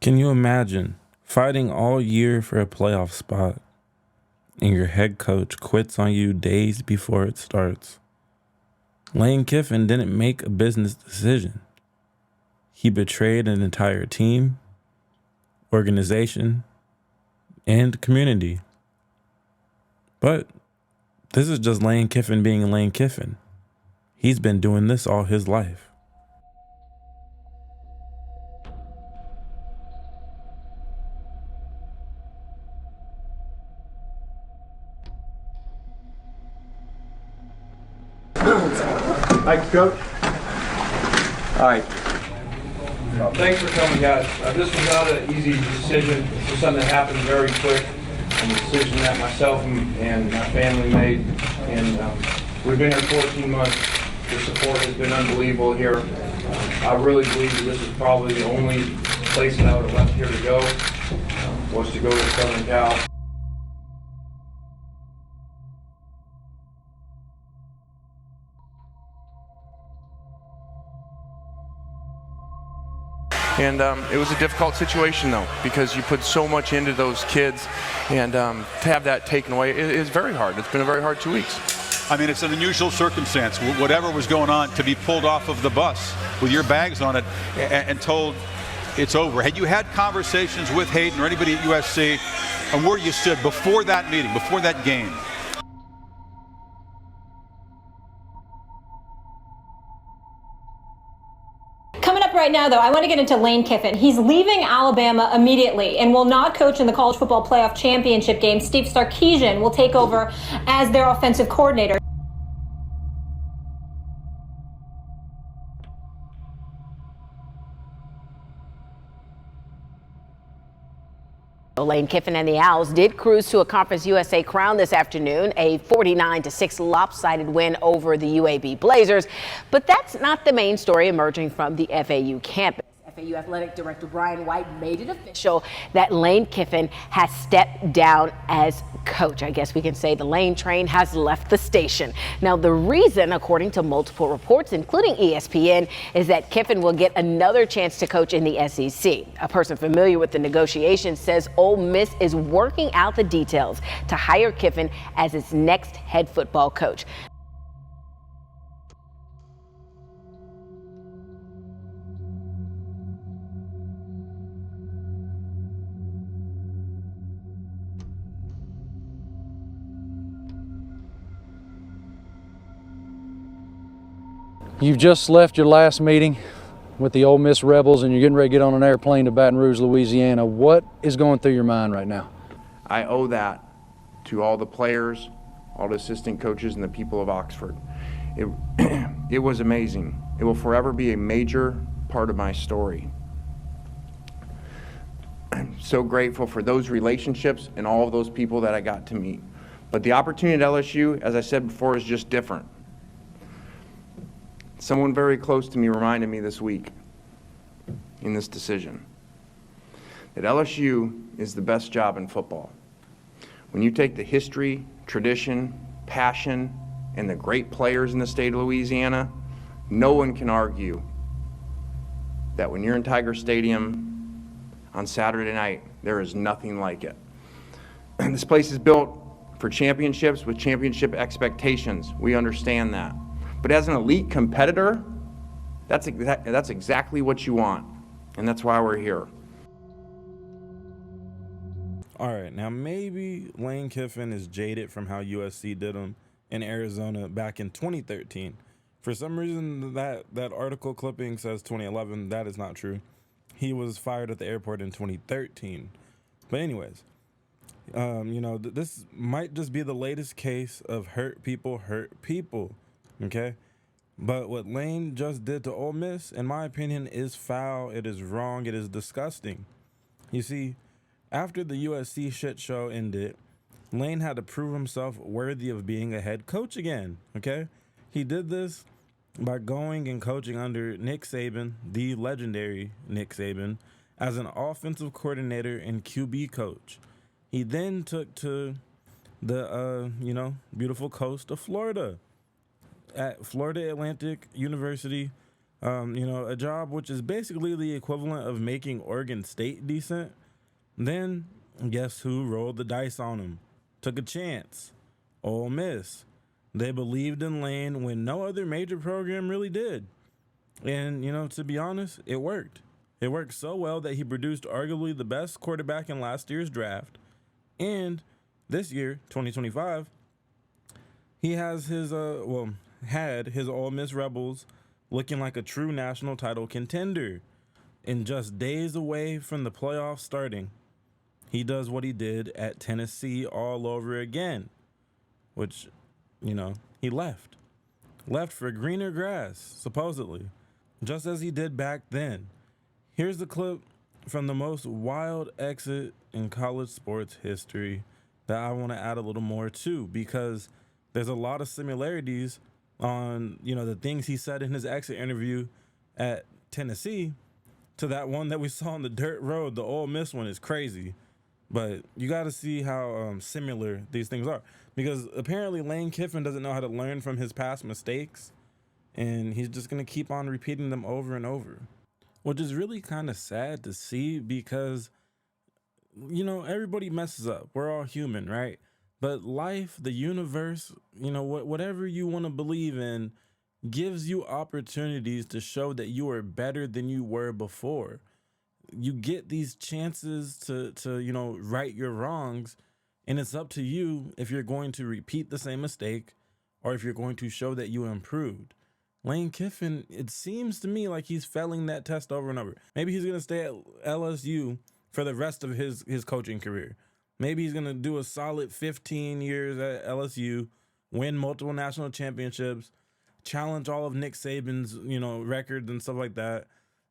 Can you imagine fighting all year for a playoff spot and your head coach quits on you days before it starts? Lane Kiffin didn't make a business decision. He betrayed an entire team, organization, and community. But this is just Lane Kiffin being Lane Kiffin. He's been doing this all his life. Thank you, Coach. All right. Thanks for coming, guys. This was not an easy decision. This was something that happened very quick, and a decision that myself and my family made. And we've been here 14 months. The support has been unbelievable here. I really believe that this is probably the only place that I would have left here to go, was to go to Southern Cal. And it was a difficult situation, though, because you put so much into those kids, and to have that taken away is very hard. It's been a very hard 2 weeks. I mean, it's an unusual circumstance. Whatever was going on, to be pulled off of the bus with your bags on it and told it's over. Had you had conversations with Hayden or anybody at USC on where you stood before that meeting, before that game? Coming up right now, though, I want to get into Lane Kiffin. He's leaving Alabama immediately and will not coach in the College Football Playoff Championship game. Steve Sarkisian will take over as their offensive coordinator. Lane Kiffin and the Owls did cruise to a Conference USA crown this afternoon, a 49-6 lopsided win over the UAB Blazers. But that's not the main story emerging from the FAU campus. FAU Athletic Director Brian White made it official that Lane Kiffin has stepped down as coach. I guess we can say the Lane train has left the station. Now, the reason, according to multiple reports, including ESPN, is that Kiffin will get another chance to coach in the SEC. A person familiar with the negotiations says Ole Miss is working out the details to hire Kiffin as its next head football coach. You've just left your last meeting with the Ole Miss Rebels and you're getting ready to get on an airplane to Baton Rouge, Louisiana. What is going through your mind right now? I owe that to all the players, all the assistant coaches, and the people of Oxford. It was amazing. It will forever be a major part of my story. I'm so grateful for those relationships and all of those people that I got to meet. But the opportunity at LSU, as I said before, is just different. Someone very close to me reminded me this week in this decision that LSU is the best job in football. When you take the history, tradition, passion, and the great players in the state of Louisiana, no one can argue that when you're in Tiger Stadium on Saturday night, there is nothing like it. This place is built for championships with championship expectations. We understand that. But as an elite competitor, that's exactly what you want, and that's why we're here. All right, now maybe Lane Kiffin is jaded from how USC did him in Arizona back in 2013. For some reason, that article clipping says 2011. That is not true. He was fired at the airport in 2013. But anyways, this might just be the latest case of hurt people hurt people. Okay, but what Lane just did to Ole Miss, in my opinion, is foul. It is wrong. It is disgusting. You see, after the USC shit show ended, Lane had to prove himself worthy of being a head coach again. Okay, he did this by going and coaching under Nick Saban, the legendary Nick Saban, as an offensive coordinator and QB coach. He then took to the beautiful coast of Florida. At Florida Atlantic University, a job which is basically the equivalent of making Oregon State decent. Then guess who rolled the dice on him? Took a chance. Ole Miss. They believed in Lane when no other major program really did. And, to be honest, it worked. It worked so well that he produced arguably the best quarterback in last year's draft. And this year, 2025, he has had his Ole Miss Rebels looking like a true national title contender. And just days away from the playoffs starting, he does what he did at Tennessee all over again, which, he left for greener grass, supposedly, just as he did back then. Here's the clip from the most wild exit in college sports history that I want to add a little more to, because there's a lot of similarities on, the things he said in his exit interview at Tennessee to that one that we saw on the dirt road. The Ole Miss one is crazy, but you got to see how similar these things are, because apparently Lane Kiffin doesn't know how to learn from his past mistakes, and he's just going to keep on repeating them over and over, which is really kind of sad to see, because, everybody messes up. We're all human, right? But life, the universe, whatever you want to believe in, gives you opportunities to show that you are better than you were before. You get these chances to right your wrongs, and it's up to you if you're going to repeat the same mistake or if you're going to show that you improved. Lane Kiffin, it seems to me like he's failing that test over and over. Maybe he's going to stay at LSU for the rest of his coaching career. Maybe he's going to do a solid 15 years at LSU, win multiple national championships, challenge all of Nick Saban's, records and stuff like that.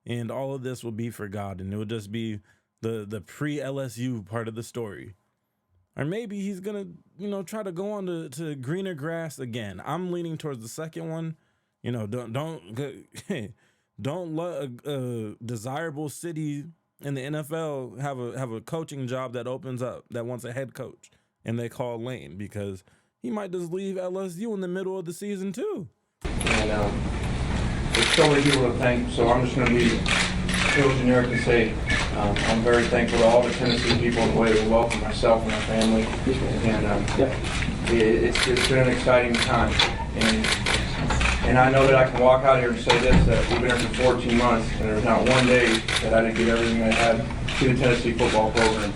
And all of this will be forgotten. It will just be the pre-LSU part of the story. Or maybe he's going to, try to go on to greener grass again. I'm leaning towards the second one. Don't let a desirable city in the NFL have a coaching job that opens up, that wants a head coach, and they call Lane, because he might just leave LSU in the middle of the season too. And there's so many people to thank, so I'm just going to be real generic and say I'm very thankful to all the Tennessee people in the way they welcome myself and my family. And it's been an exciting time. And I know that I can walk out here and say this, that we've been here for 14 months, and there's not one day that I didn't get everything I had to the Tennessee football program.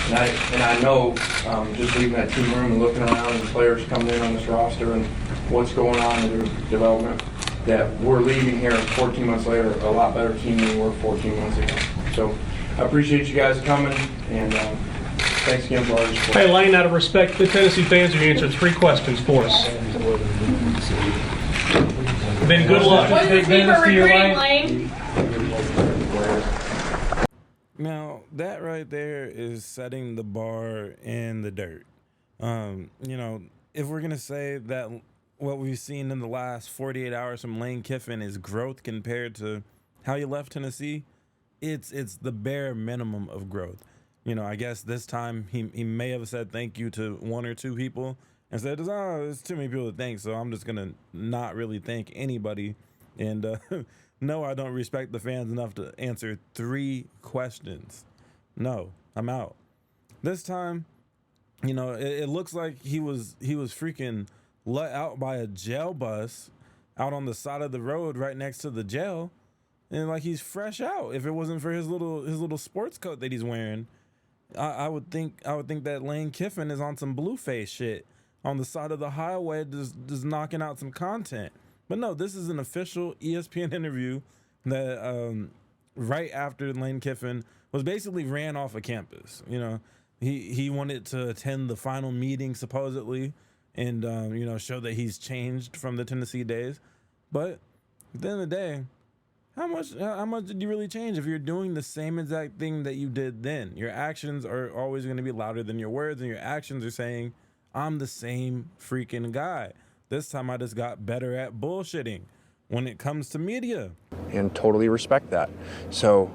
And I know, just leaving that team room and looking around and the players coming in on this roster and what's going on in their development, that we're leaving here 14 months later a lot better team than we were 14 months ago. So I appreciate you guys coming, and thanks again for all your support. Hey, Lane, out of respect to the Tennessee fans, you answered 3 questions for us. Ben, good luck. What does this mean for recruiting, Lane? Now, that right there is setting the bar in the dirt. If we're going to say that what we've seen in the last 48 hours from Lane Kiffin is growth compared to how he left Tennessee, it's the bare minimum of growth. I guess this time he may have said thank you to 1 or 2 people and said, there's too many people to thank, so I'm just going to not really thank anybody. And no, I don't respect the fans enough to answer 3 questions. No, I'm out. This time, it looks like he was freaking let out by a jail bus out on the side of the road right next to the jail, and like he's fresh out. If it wasn't for his little sports coat that he's wearing, I would think that Lane Kiffin is on some Blueface shit on the side of the highway, just knocking out some content. But no, this is an official ESPN interview that right after Lane Kiffin was basically ran off of campus. He wanted to attend the final meeting supposedly, and show that he's changed from the Tennessee days. But at the end of the day, how much did you really change if you're doing the same exact thing that you did then? Your actions are always going to be louder than your words, and your actions are saying, I'm the same freaking guy. This time I just got better at bullshitting when it comes to media. And totally respect that. So,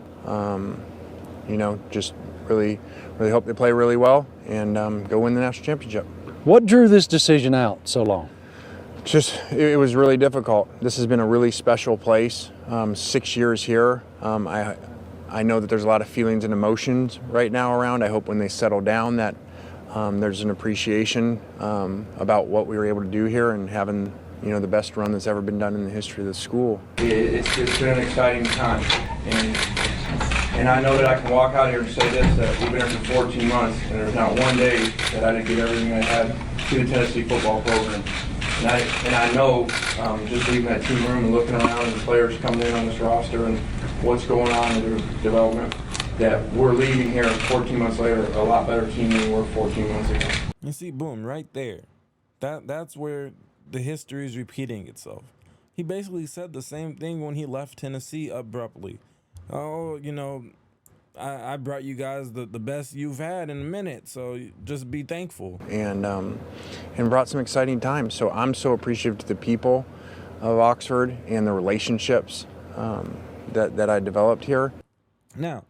just really hope they play really well and go win the national championship. What drew this decision out so long? It was really difficult. This has been a really special place. 6 years here. I know that there's a lot of feelings and emotions right now around. I hope when they settle down that there's an appreciation about what we were able to do here and having the best run that's ever been done in the history of the school. It's been an exciting time, and I know that I can walk out here and say this, that we've been here for 14 months, and there's not one day that I didn't give everything I had to the Tennessee football program. And I know, just leaving that team room and looking around and the players coming in on this roster and what's going on in their development, that we're leaving here 14 months later a lot better team than we were 14 months ago. You see, boom, right there. That's where the history is repeating itself. He basically said the same thing when he left Tennessee abruptly. Oh, I brought you guys the best you've had in a minute, so just be thankful. And brought some exciting times. So I'm so appreciative to the people of Oxford and the relationships that I developed here. Now,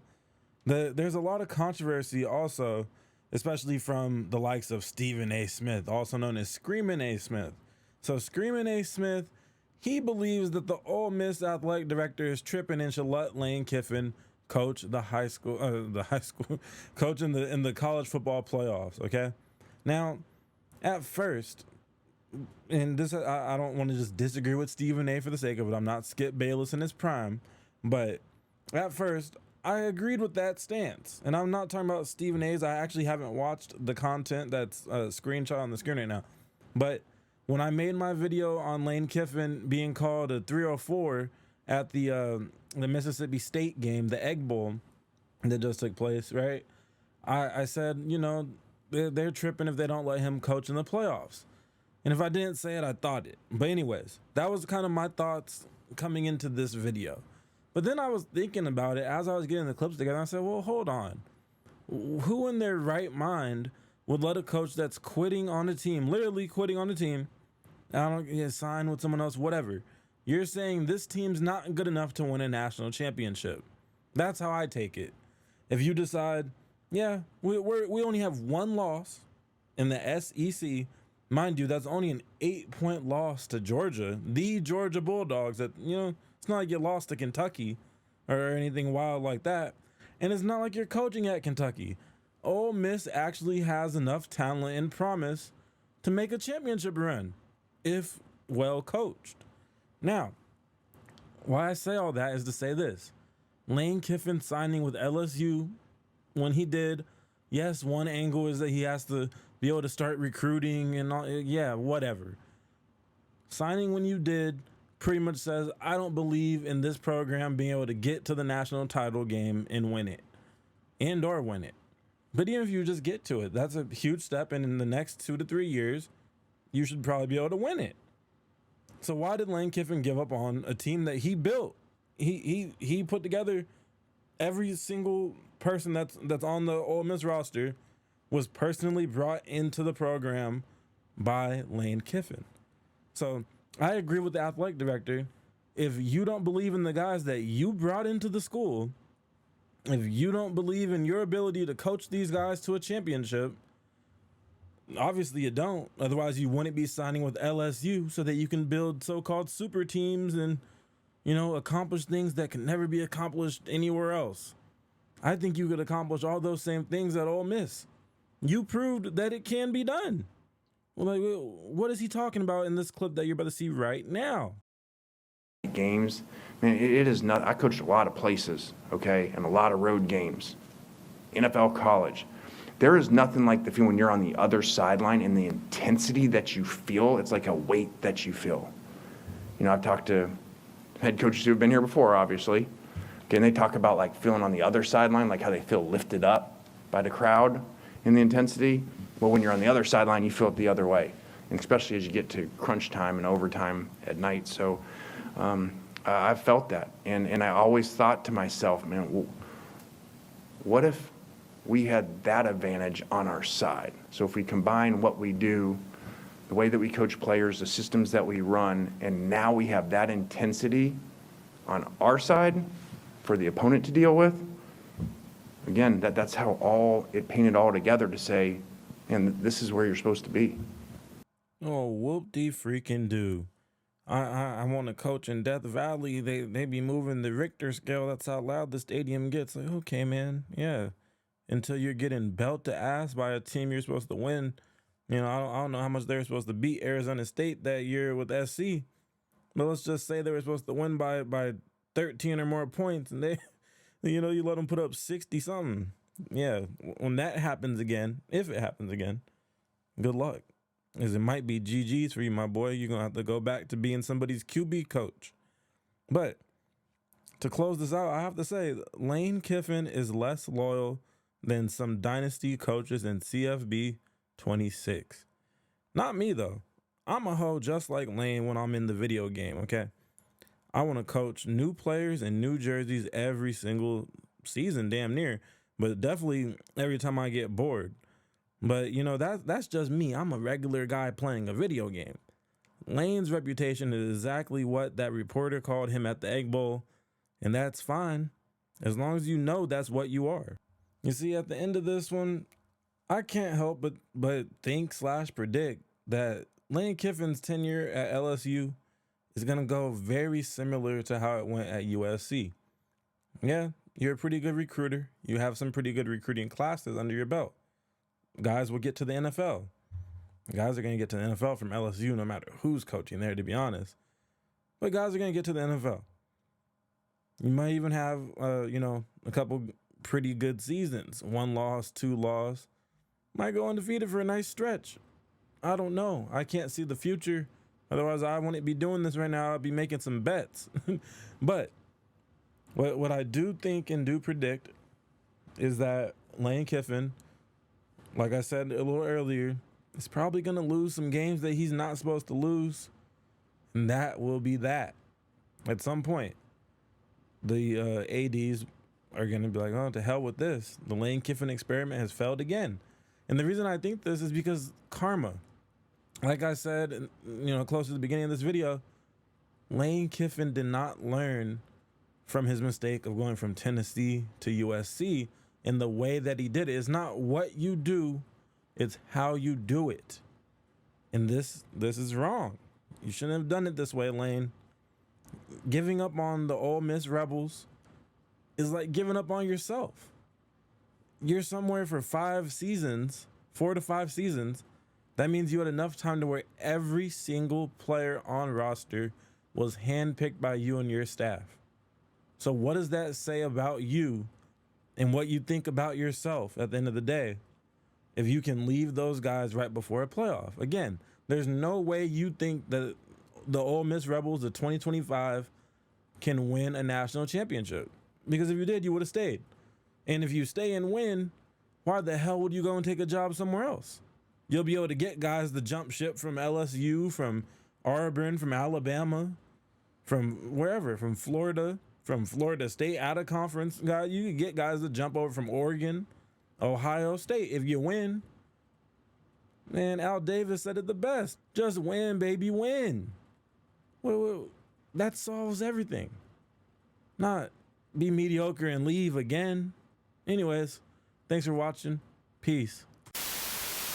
there's a lot of controversy also, especially from the likes of Stephen A. Smith, also known as Screamin' A. Smith. So Screamin' A. Smith, he believes that the Ole Miss athletic director is tripping and should let Lane Kiffin coach the high school coach in the college football playoffs. Okay, now at first, and this I don't want to just disagree with Stephen A. for the sake of it. I'm not Skip Bayless in his prime, but at first I agreed with that stance. And I'm not talking about Stephen A's. I actually haven't watched the content that's a screenshot on the screen right now, but when I made my video on Lane Kiffin being called a 304 at the Mississippi State game, the Egg Bowl that just took place, right? I said, they're tripping if they don't let him coach in the playoffs. And if I didn't say it, I thought it. But anyways, that was kind of my thoughts coming into this video. But then I was thinking about it as I was getting the clips together. I said, well, hold on. Who in their right mind would let a coach that's quitting on a team, literally quitting on a team, sign with someone else, whatever. You're saying this team's not good enough to win a national championship. That's how I take it. If you decide, yeah, we only have one loss in the SEC, mind you, that's only an 8-point loss to Georgia, the Georgia Bulldogs. That it's not like you lost to Kentucky or anything wild like that, and it's not like you're coaching at Kentucky. Ole Miss actually has enough talent and promise to make a championship run, if well coached. Now, why I say all that is to say this. Lane Kiffin signing with LSU, when he did, yes, one angle is that he has to be able to start recruiting and all, yeah, whatever. Signing when you did pretty much says, I don't believe in this program being able to get to the national title game and win it, or win it. But even if you just get to it, that's a huge step, and in the next 2 to 3 years, you should probably be able to win it. So why did Lane Kiffin give up on a team that he built? He put together. Every single person that's on the Ole Miss roster was personally brought into the program by Lane Kiffin. So I agree with the athletic director. If you don't believe in the guys that you brought into the school, if you don't believe in your ability to coach these guys to a championship, obviously you don't. Otherwise, you wouldn't be signing with LSU so that you can build so-called super teams and, accomplish things that can never be accomplished anywhere else. I think you could accomplish all those same things at Ole Miss. You proved that it can be done. Well, what is he talking about in this clip that you're about to see right now? Games, man, it is not. I coached a lot of places, okay, and a lot of road games. NFL, college. There is nothing like the feeling when you're on the other sideline and the intensity that you feel. It's like a weight that you feel. I've talked to head coaches who have been here before, obviously. Okay, and they talk about like feeling on the other sideline, like how they feel lifted up by the crowd and the intensity. Well, when you're on the other sideline, you feel it the other way, and especially as you get to crunch time and overtime at night. So I've felt that, and I always thought to myself, man, what if we had that advantage on our side? So if we combine what we do, the way that we coach players, the systems that we run, and now we have that intensity on our side for the opponent to deal with, again, that's how it painted all together to say, and this is where you're supposed to be. Oh, whoop-de-freaking-do. I want to coach in Death Valley. They be moving the Richter scale. That's how loud the stadium gets. Like, okay, man, yeah. Until you're getting belt to ass by a team you're supposed to win. You know, I don't know how much they were supposed to beat Arizona State that year with SC. But let's just say they were supposed to win by 13 or more points, and they, you know, you let them put up 60 something. Yeah, when that happens again, if it happens again, good luck. As it might be GG's for you, my boy. You're going to have to go back to being somebody's QB coach. But to close this out, I have to say, Lane Kiffin is less loyal than some dynasty coaches in CFB 26. Not me, though. I'm a hoe just like Lane when I'm in the video game, okay? I want to coach new players and new jerseys every single season, damn near. But definitely every time I get bored. But, you know, that's just me. I'm a regular guy playing a video game. Lane's reputation is exactly what that reporter called him at the Egg Bowl, and that's fine, as long as you know that's what you are. You see, at the end of this one, I can't help but think/predict that Lane Kiffin's tenure at LSU is going to go very similar to how it went at USC. Yeah, you're a pretty good recruiter. You have some pretty good recruiting classes under your belt. Guys will get to the NFL. Guys are going to get to the NFL from LSU no matter who's coaching there, to be honest. But guys are going to get to the NFL. You might even have, a couple pretty good seasons. 1 loss, 2 loss. Might go undefeated for a nice stretch. I don't know. I can't see the future. Otherwise, I wouldn't be doing this right now. I'd be making some bets. But what I do think and do predict is that Lane Kiffin, like I said a little earlier, is probably going to lose some games that he's not supposed to lose. And that will be that. At some point, the ADs are going to be like, oh, to hell with this. The Lane Kiffin experiment has failed again. And the reason I think this is because karma. Like I said, close to the beginning of this video, Lane Kiffin did not learn from his mistake of going from Tennessee to USC in the way that he did it. It's not what you do, it's how you do it. And this is wrong. You shouldn't have done it this way, Lane. Giving up on the Ole Miss Rebels is like giving up on yourself. You're somewhere for 5 seasons, 4 to 5 seasons. That means you had enough time to where every single player on roster was handpicked by you and your staff. So what does that say about you and what you think about yourself at the end of the day if you can leave those guys right before a playoff? Again, there's no way you think that the Ole Miss Rebels of 2025 can win a national championship. Because if you did, you would have stayed. And if you stay and win, why the hell would you go and take a job somewhere else? You'll be able to get guys to jump ship from LSU, from Auburn, from Alabama, from wherever, from Florida State out of conference. Guys, you can get guys to jump over from Oregon, Ohio State if you win. Man, Al Davis said it the best. Just win, baby, win. Well, that solves everything. Not be mediocre and leave again. Anyways, thanks for watching. Peace.